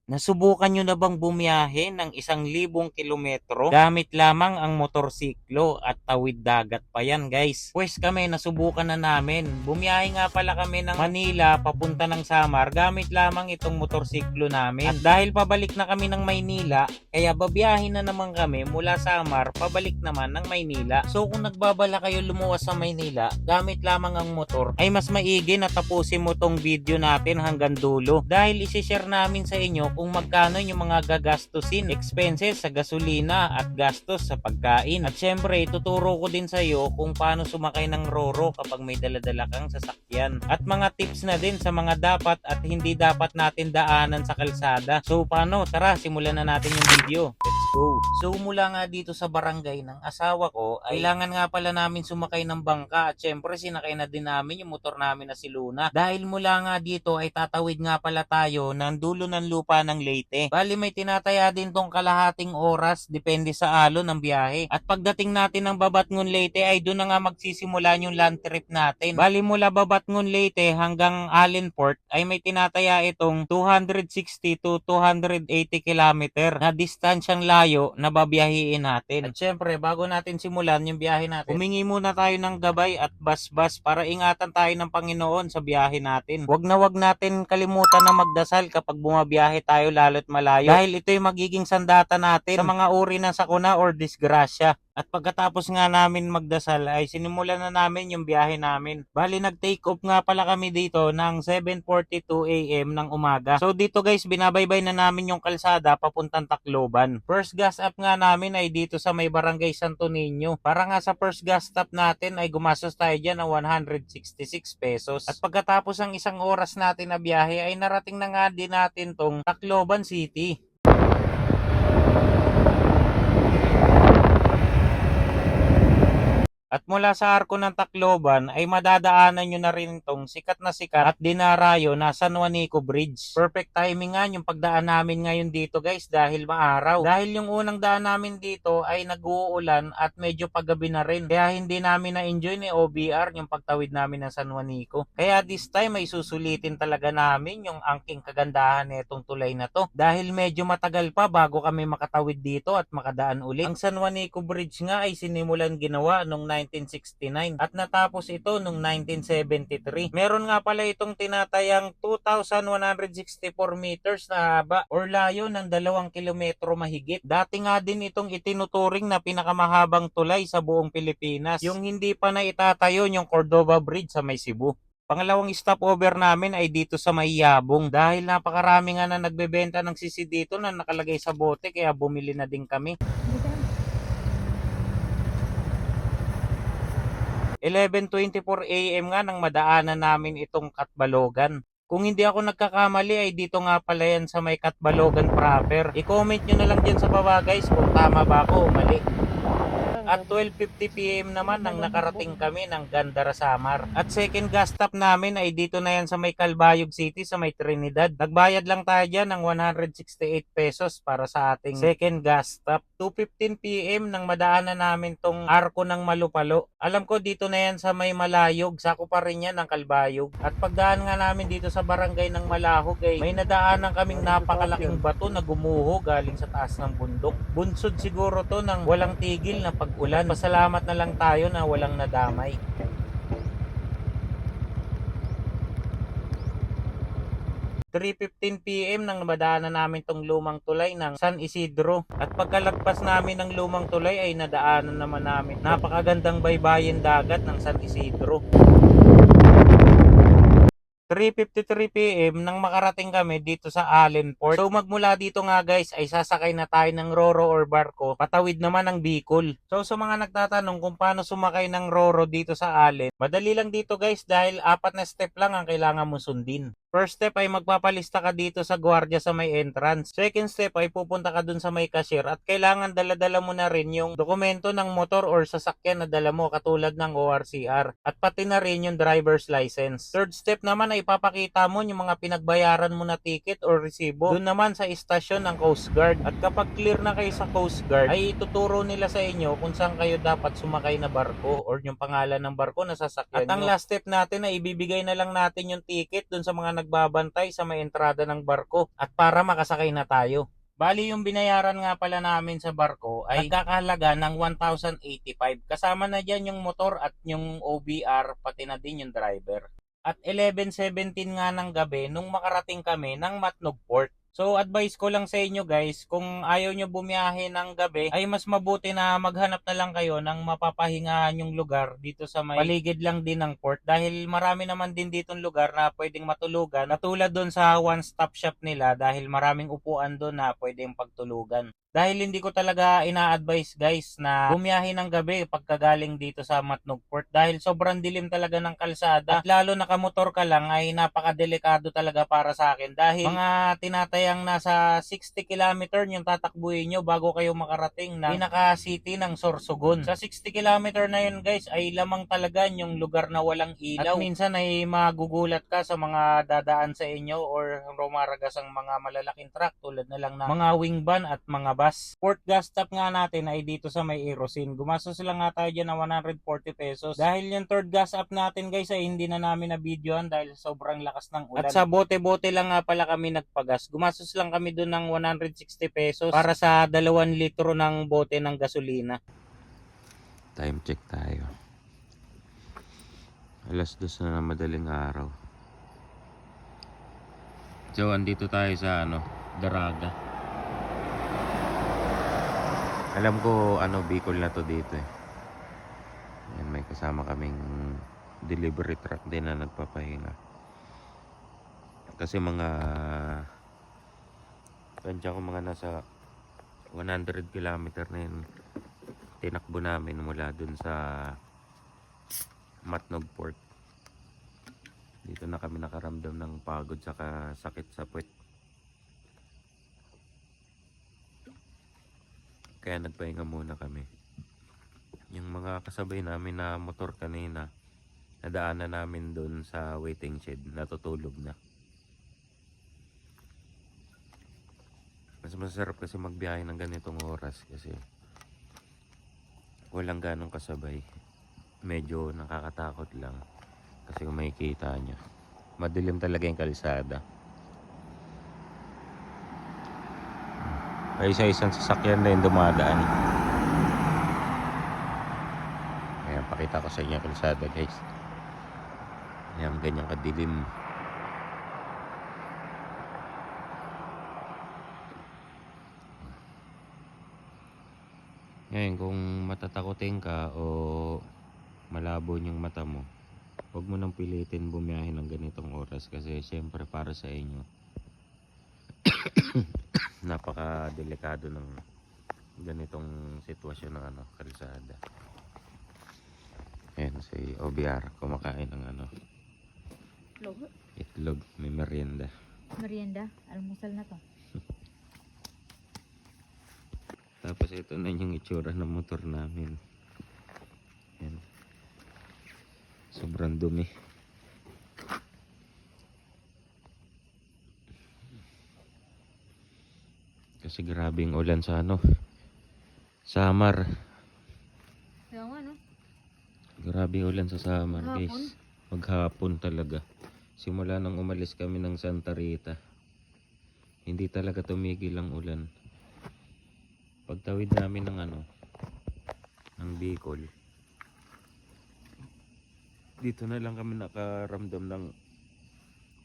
Nasubukan nyo na bang bumiyahe ng 1,000 kilometro gamit lamang ang motorsiklo at tawid dagat pa yan guys? Pwes kami nasubukan na namin. Bumiyahe nga pala kami ng Manila papunta ng Samar gamit lamang itong motorsiklo namin. At dahil pabalik na kami ng Maynila, kaya babiyahe na naman kami mula Samar pabalik naman ng Maynila. So kung nagbabala kayo lumuwas sa Maynila gamit lamang ang motor, ay mas maigi na tapusin mo tong video natin hanggang dulo. Dahil isi-share namin sa inyo kung magkano yung mga gagastusin, expenses sa gasolina at gastos sa pagkain. At syempre, ituturo ko din sa iyo kung paano sumakay ng Roro kapag may daladala kang sasakyan. At mga tips na din sa mga dapat at hindi dapat natin daanan sa kalsada. So paano? Tara, simulan na natin yung video. Let's go! So mula nga dito sa barangay ng asawa ko, ay kailangan nga pala namin sumakay ng bangka at syempre sinakay na din namin yung motor namin na si Luna. Dahil mula nga dito ay tatawid nga pala tayo ng dulo ng lupa ng Leyte. Bali may tinataya din tong kalahating oras depende sa alon ng biyahe. At pagdating natin ng Babatngon Leyte ay doon na nga magsisimula yung land trip natin. Bali mula Babatngon Leyte hanggang Allenport ay may tinataya itong 260 to 280 kilometer na distansyang layo na babiyahiin natin. At syempre bago natin simulan yung biyahe natin, humingi muna tayo ng gabay at basbas para ingatan tayo ng Panginoon sa biyahe natin. Wag natin kalimutan na magdasal kapag bumabiyahe tayo lalo't malayo dahil ito yung magiging sandata natin sa mga uri ng sakuna or disgrasya. At pagkatapos nga namin magdasal ay sinimulan na namin yung biyahe namin. Bali nag-take off nga pala kami dito ng 7:42 AM ng umaga. So dito guys binabaybay na namin yung kalsada papuntang Tacloban. First gas up nga namin ay dito sa may barangay Santo Niño. Para nga sa first gas stop natin ay gumastos tayo dyan ng 166 pesos. At pagkatapos ng isang oras natin na biyahe ay narating na nga din natin tong Tacloban City. At mula sa arko ng Tacloban ay madadaanan nyo na rin itong sikat na sikat at dinarayo na San Juanico Bridge. Perfect timing nga yung pagdaan namin ngayon dito guys dahil maaraw. Dahil yung unang daan namin dito ay nag-uulan at medyo paggabi na rin. Kaya hindi namin na-enjoy ni OBR yung pagtawid namin ng San Juanico. Kaya this time ay susulitin talaga namin yung angking kagandahan nitong tulay na to. Dahil medyo matagal pa bago kami makatawid dito at makadaan ulit. Ang San Juanico Bridge nga ay sinimulan ginawa nung 1969 at natapos ito noong 1973. Meron nga pala itong tinatayang 2,164 meters na haba or layo ng 2 kilometro mahigit. Dati nga din itong itinuturing na pinakamahabang tulay sa buong Pilipinas. Yung hindi pa na itatayo yung Cordova Bridge sa may Cebu. Pangalawang stopover namin ay dito sa Mayabong dahil napakarami nga na nagbebenta ng sisi dito na nakalagay sa bote kaya bumili na din kami. 11:24 AM nga nang madaanan namin itong Katbalogan. Kung hindi ako nagkakamali ay dito nga pala yan sa may Katbalogan proper. I-comment nyo na lang dyan sa baba guys kung tama ba ako o mali. At 12:50 PM naman nang nakarating kami ng Gandara, Samar. At second gas stop namin ay dito na yan sa may Calbayog City sa may Trinidad. Nagbayad lang tayo dyan ng 168 pesos para sa ating second gas stop. 2:15 PM nang madaanan namin tong arko ng Malupalo. Alam ko dito na yan sa may Malayog. Sako pa rin yan ng Calbayog. At pagdaan nga namin dito sa barangay ng Malahog ay may nadaanan kaming napakalaking bato na gumuho galing sa taas ng bundok. Bunsod siguro to ng walang tigil na pag-ulan. Pasalamat na lang tayo na walang nadamay. 3:15 PM nang madaanan namin tong lumang tulay ng San Isidro. At pagkalagpas namin ng lumang tulay ay nadaanan naman namin napakagandang baybayin dagat ng San Isidro. 3:53 PM nang makarating kami dito sa Allenport. So magmula dito nga guys ay sasakay na tayo ng Roro or barko patawid naman ng Bicol. So sa mga nagtatanong kung paano sumakay ng Roro dito sa Allen, madali lang dito guys dahil 4 na step lang ang kailangan mo sundin. First step ay magpapalista ka dito sa gwardiya sa may entrance. Second step ay pupunta ka dun sa may cashier at kailangan dala-dala mo na rin yung dokumento ng motor or sasakyan na dala mo katulad ng ORCR at pati na rin yung driver's license. Third step naman ay ipapakita mo yung mga pinagbayaran mo na ticket or resibo dun naman sa istasyon ng Coast Guard. At kapag clear na kayo sa Coast Guard ay ituturo nila sa inyo kung saan kayo dapat sumakay na barko or yung pangalan ng barko na sasakyan. At ang last step natin ay ibibigay na lang natin yung ticket dun sa mga nagbabantay sa may entrada ng barko at para makasakay na tayo. Bali yung binayaran nga pala namin sa barko ay nagkakahalaga ng 1,085. Kasama na dyan yung motor at yung OBR pati na din yung driver. At 11:17 nga ng gabi nung makarating kami ng Matnog Port. So advice ko lang sa inyo guys, kung ayaw nyo bumiyahe ng gabi ay mas mabuti na maghanap na lang kayo ng mapapahingahan yung lugar dito sa may paligid lang din ng port. Dahil marami naman din ditong lugar na pwedeng matulugan, katulad doon sa one stop shop nila dahil maraming upuan doon na pwedeng pagtulugan. Dahil hindi ko talaga ina-advise guys na bumiyahe ng gabi pagkagaling dito sa Matnog Port dahil sobrang dilim talaga ng kalsada at lalo nakamotor ka lang ay napakadelikado talaga para sa akin dahil mga tinatayang nasa 60 km yung tatakbuhin nyo bago kayo makarating ng pinaka-city ng Sorsogon. Sa 60 km na yun guys ay lamang talaga yung lugar na walang ilaw at minsan ay magugulat ka sa mga dadaan sa inyo or rumaragas ang mga malalaking truck tulad na lang ng mga wing van at mga bus. Port gas stop nga natin ay dito sa may Erosin. Gumastos lang nga tayo dyan ng 140 pesos. Dahil yung third gas up natin guys ay hindi na namin na videoan dahil sobrang lakas ng ulan. At sa bote-bote lang nga pala kami nagpagas. Gumastos lang kami doon ng 160 pesos para sa 2 litro ng bote ng gasolina. Time check tayo. Alas 2 na madaling araw. So andito tayo sa Daraga. Alam ko Bicol na to dito eh. Ayan, may kasama kaming delivery truck din na nagpapahinga. Kasi tansya ko mga nasa 100 kilometer na yun tinakbo namin mula dun sa Matnog Port. Dito na kami nakaramdam ng pagod saka sakit sa puwet. Kaya nagpahinga muna kami. Yung mga kasabay namin na motor kanina, nadaanan namin doon sa waiting shed, natutulog na. Mas masarap kasi magbiyahe ng ganitong oras kasi walang ganong kasabay. Medyo nakakatakot lang kasi kung makikita nyo, madilim talaga yung kalsada. Ay isa-isang sasakyan na yung dumadaan. Ayan, pakita ko sa inyo kalsada guys. Ayan, ganyan kadilim. Ngayon, kung matatakotin ka o malabo yung mata mo, huwag mo nang pilitin bumiyahe ng ganitong oras kasi syempre para sa inyo napaka-delikado ng ganitong sitwasyon ng kalsada. Ayan si OBR kumakain ng itlog, may merienda. Merienda, almusal na to. Tapos ito na yung itsura ng motor namin. Ayan. Sobrang dumi. Kasi grabing ulan sa Samar. Kaya nga, no? Grabe ulan sa Samar, Maghapon? guys. Maghapon talaga. Simula nang umalis kami ng Santa Rita, hindi talaga tumigil ang ulan. Pagtawid namin ng Bicol, dito na lang kami nakaramdam ng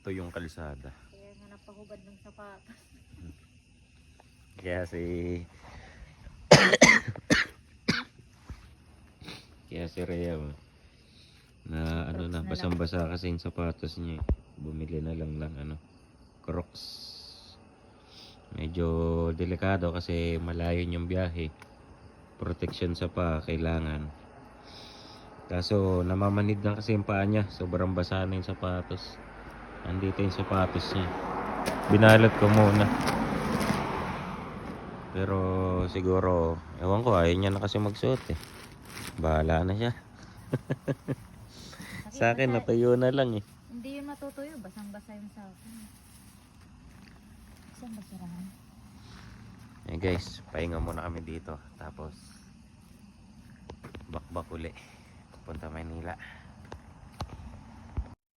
tuyong kalsada. Kaya nga napahubad ng sapatos. Kaya si Rhea na Crocs na basang-basa kasi yung sapatos niya. Bumili na lang ng Crocs. Medyo delikado kasi malayo yung biyahe. Protection sa paa kailangan. Kaso namamanid na kasi yung paa niya. Sobrang basa na yung sapatos. Andito yung sapatos niya. Binalot ko muna. Pero siguro, ewan ko, ayaw niya na kasi magsuot eh. Bahala na siya. Sa akin, natuyo na lang eh. Hindi yun matutuyo, basang-basa yung sa akin. Saan ba sirahan? Eh guys, pahinga muna kami dito. Tapos, bakbak uli. Punta Manila.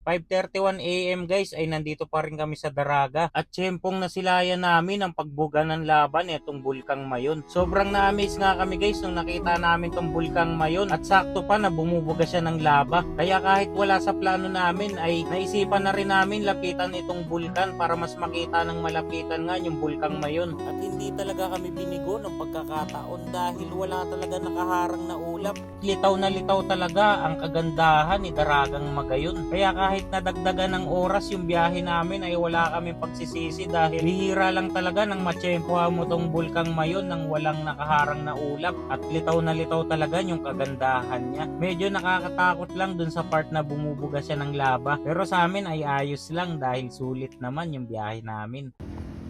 5:31 AM guys ay nandito pa rin kami sa Daraga at tiyempong nasilayan namin ang pagbuga ng laban itong Bulkang Mayon. Sobrang na-amaze nga kami guys nung nakita namin tong Bulkang Mayon at sakto pa na bumubuga siya ng lava. Kaya kahit wala sa plano namin ay naisipan na rin namin lapitan itong bulkan para mas makita ng malapitan nga yung Bulkang Mayon. At hindi talaga kami binigo ng pagkakataon dahil wala talaga nakaharang na ulap. Litaw na litaw talaga ang kagandahan ni Daragang Magayon. Kaya kahit nadagdagan ng oras yung biyahe namin ay wala kaming pagsisisi dahil bihira lang talaga nang matsyempohan mo tong Bulkang Mayon nang walang nakaharang na ulap at litaw na litaw talaga yung kagandahan niya. Medyo nakakatakot lang dun sa part na bumubuga siya ng lava pero sa amin ay ayos lang dahil sulit naman yung biyahe namin.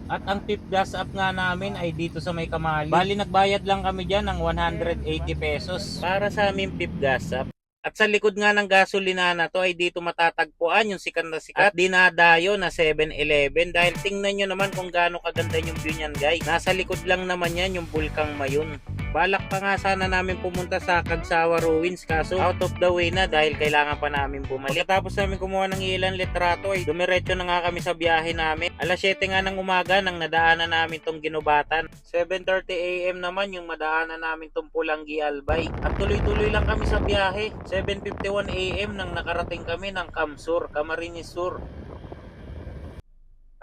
At ang tip gas up nga namin ay dito sa may Kamali. Bali nagbayad lang kami dyan ng 180 pesos para sa aming tip gas up. At sa likod nga ng gasolina na to ay dito matatagpuan yung sikat na sikat at dinadayo na 7-Eleven dahil tingnan nyo naman kung gaano kaganda yung view nyan guys. Nasa likod lang naman yan yung Bulkang Mayon. Balak pa nga sana namin pumunta sa Kagsawa Ruins kaso out of the way na dahil kailangan pa namin bumalik. Pagkatapos namin kumuha ng ilang litrato ay dumiretso na nga kami sa biyahe namin. Alas 7 nga ng umaga nang nadaanan namin tong Ginubatan. 7:30 AM naman yung madaanan namin tong Pulanggi Albay. At tuloy-tuloy lang kami sa biyahe. 7:51 AM nang nakarating kami ng Kamsur, Camarines Sur.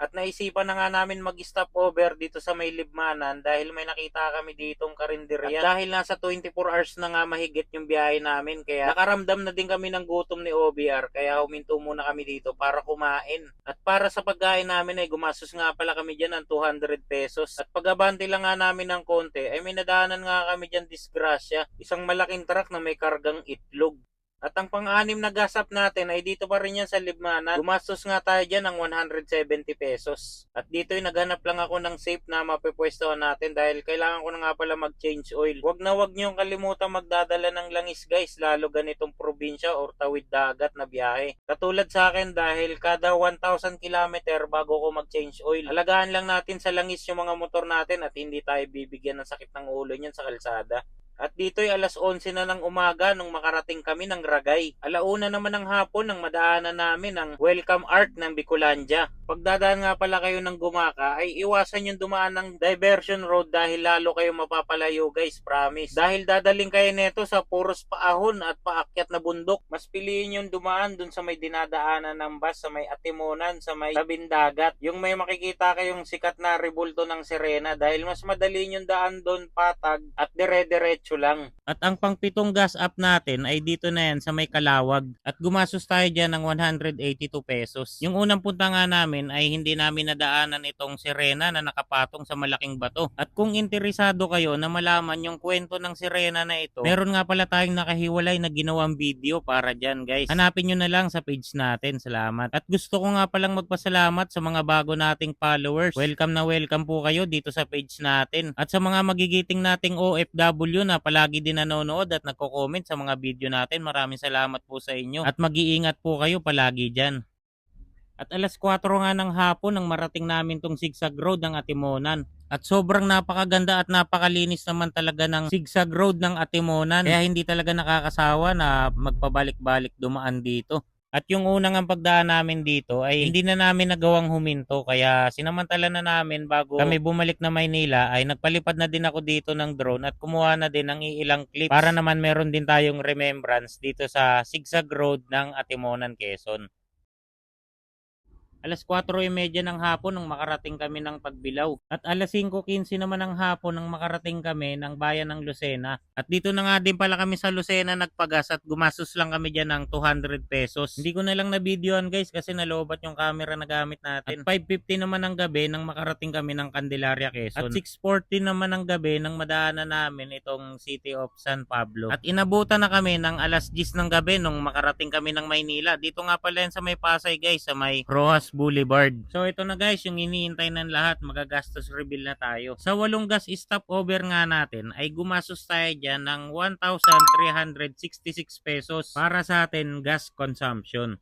At naisipan na nga namin mag-stop over dito sa may Libmanan dahil may nakita kami ditong karinderya. At dahil nasa 24 hours na nga mahigit yung biyahe namin kaya nakaramdam na din kami ng gutom ni OBR kaya huminto muna kami dito para kumain. At para sa pagkain namin ay gumastos nga pala kami dyan ng 200 pesos. At pag-abante lang nga namin ng konti ay may nadaanan nga kami dyan disgrasya. Isang malaking truck na may kargang itlog. At ang pang-anim na gasap natin ay dito pa rin yan sa Libmanan. Gumastos nga tayo dyan ng 170 pesos. At dito ay naghanap lang ako ng safe na mapipwestohan natin dahil kailangan ko na nga pala mag-change oil. Wag niyong kalimutan magdadala ng langis guys, lalo ganitong probinsya or tawid dagat na biyahe. Katulad sa akin dahil kada 1,000 km bago ko mag-change oil. Alagaan lang natin sa langis yung mga motor natin at hindi tayo bibigyan ng sakit ng ulo niyan sa kalsada. At dito'y alas 11 na ng umaga nung makarating kami ng Ragay. Alauna naman ng hapon nang madaanan namin ang Welcome Arc ng Bicolandia. Pagdadaan nga pala kayo ng Gumaka ay iwasan yung dumaan ng diversion road dahil lalo kayo mapapalayo guys, promise. Dahil dadaling kayo neto sa puros paahon at paakyat na bundok. Mas piliin yung dumaan dun sa may dinadaanan ng bus, sa may Atimonan, sa may Tabindagat. Yung may makikita kayong sikat na rebulto ng Serena dahil mas madali yung daan dun patag at dire-diretso lang. At ang pang-pitong gas up natin ay dito na yan sa may Kalawag. At gumastos tayo dyan ng 182 pesos. Yung unang punta nga namin ay hindi namin nadaanan itong Sirena na nakapatong sa malaking bato. At kung interesado kayo na malaman yung kwento ng Sirena na ito, meron nga pala tayong nakahiwalay na ginawang video para dyan guys. Hanapin nyo na lang sa page natin. Salamat. At gusto ko nga palang magpasalamat sa mga bago nating followers. Welcome na welcome po kayo dito sa page natin. At sa mga magigiting nating OFW na palagi din nanonood at nagko-comment sa mga video natin, maraming salamat po sa inyo. At mag-iingat po kayo palagi dyan. At alas 4 nga ng hapon nang marating namin tong zigzag road ng Atimonan. At sobrang napakaganda at napakalinis naman talaga ng zigzag road ng Atimonan. Kaya hindi talaga nakakasawa na magpabalik-balik dumaan dito. At yung unang ang pagdaan namin dito ay hindi na namin nagawang huminto kaya sinamantala na namin bago kami bumalik na Maynila ay nagpalipad na din ako dito ng drone at kumuha na din ng ilang clips para naman meron din tayong remembrance dito sa zigzag road ng Atimonan, Quezon. Alas 4:30 ng hapon nang makarating kami ng Pagbilao. At alas 5:15 naman ng hapon nang makarating kami ng bayan ng Lucena. At dito na nga din pala kami sa Lucena nagpagas at gumastos lang kami dyan ng 200 pesos. Hindi ko na lang na-videoan guys kasi nalobat yung camera na gamit natin. At 5:50 naman ng gabi nang makarating kami ng Candelaria, Quezon. At 6:40 naman ng gabi nang madaanan namin itong City of San Pablo. At inabutan na kami ng alas 10 ng gabi nung makarating kami ng Maynila. Dito nga pala yan sa may Pasay guys, sa may Rojas Boulevard. So ito na guys, yung iniintay ng lahat, magagastos reveal na tayo. Sa 8 gas stopover nga natin ay gumastos tayo dyan ng 1,366 pesos para sa atin gas consumption.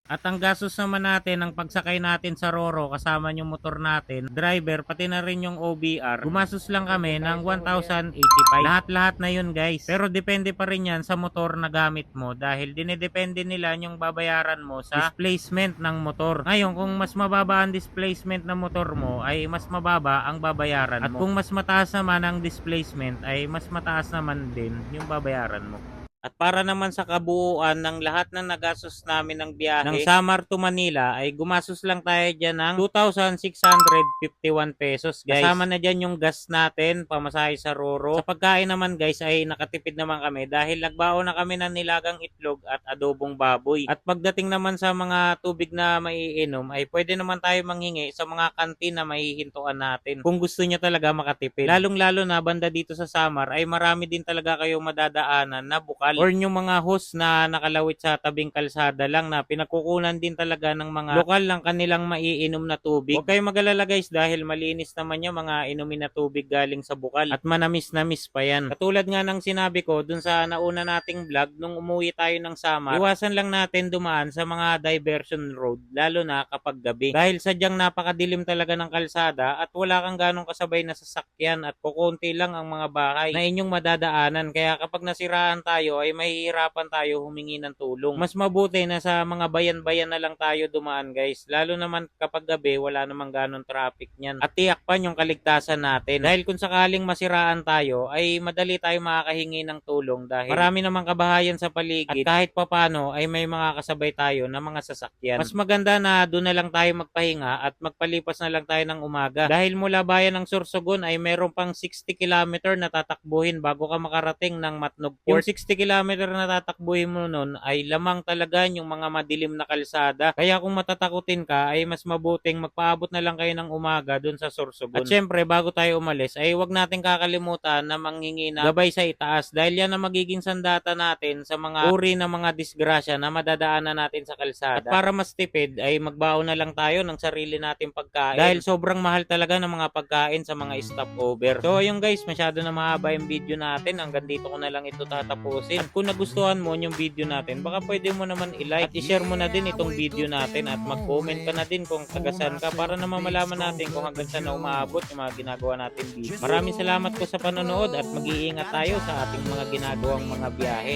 At ang gastos naman natin ng pagsakay natin sa Roro kasama yung motor natin, driver, pati na rin yung OBR, gumastos lang kami ng 1,085. Lahat-lahat na yun guys. Pero depende pa rin yan sa motor na gamit mo dahil dinedepende nila yung babayaran mo sa displacement ng motor. Ngayon, kung mas mababa ang displacement ng motor mo ay mas mababa ang babayaran mo. At kung mas mataas naman ang displacement ay mas mataas naman din yung babayaran mo. At para naman sa kabuuan ng lahat ng nagastos namin ng biyahe ng Samar to Manila ay gumastos lang tayo dyan ng 2,651 pesos guys. Kasama na dyan yung gas natin, pamasahe sa Roro. Sa pagkain naman guys ay nakatipid naman kami dahil nagbaon na kami ng nilagang itlog at adobong baboy. At pagdating naman sa mga tubig na maiinom ay pwede naman tayo manghingi sa mga kantin na maihintuan natin kung gusto nyo talaga makatipid. Lalong-lalo na banda dito sa Samar ay marami din talaga kayong madadaanan na bukal or yung mga host na nakalawit sa tabing kalsada lang na pinagkukunan din talaga ng mga lokal ng kanilang maiinom na tubig. Huwag kayong mag-alala guys dahil malinis naman yung mga inumin na tubig galing sa bukal at manamis-namis pa yan. Katulad nga ng sinabi ko dun sa nauna nating vlog nung umuwi tayo ng Samar, iwasan lang natin dumaan sa mga diversion road lalo na kapag gabi dahil sadyang napakadilim talaga ng kalsada at wala kang ganong kasabay na sasakyan at kukunti lang ang mga bahay na inyong madadaanan kaya kapag nasiraan tayo ay mahihirapan tayo humingi ng tulong. Mas mabuti na sa mga bayan-bayan na lang tayo dumaan guys. Lalo naman kapag gabi wala namang ganon traffic niyan. At tiyakpan yung kaligtasan natin. Dahil kung sakaling masiraan tayo ay madali tayo makakahingi ng tulong dahil marami namang kabahayan sa paligid at kahit papano ay may mga kasabay tayo na mga sasakyan. Mas maganda na doon na lang tayo magpahinga at magpalipas na lang tayo ng umaga. Dahil mula bayan ng Sorsogon ay meron pang 60 km na tatakbuhin bago ka makarating ng Matnog Port. Yung 60 km na tatakbuhin mo nun ay lamang talaga yung mga madilim na kalsada. Kaya kung matatakutin ka ay mas mabuting magpaabot na lang kayo ng umaga dun sa Sorsogon. At syempre bago tayo umalis ay wag natin kakalimutan na manghingi na gabay sa itaas dahil yan ang magiging sandata natin sa mga uri ng mga disgrasya na madadaanan natin sa kalsada. At para mas tipid ay magbaon na lang tayo ng sarili nating pagkain dahil sobrang mahal talaga ng mga pagkain sa mga stopover. So ayun guys, masyado na mahaba yung video natin. Hanggang dito ko na lang ito tatapusin. At kung nagustuhan mo yung video natin, baka pwede mo naman i-like at i-share mo na din itong video natin at mag-comment ka na din kung tagasan ka para naman malaman natin kung hanggang saan na umaabot yung mga ginagawa natin video. Maraming salamat po sa panonood at mag-iingat tayo sa ating mga ginagawang mga biyahe.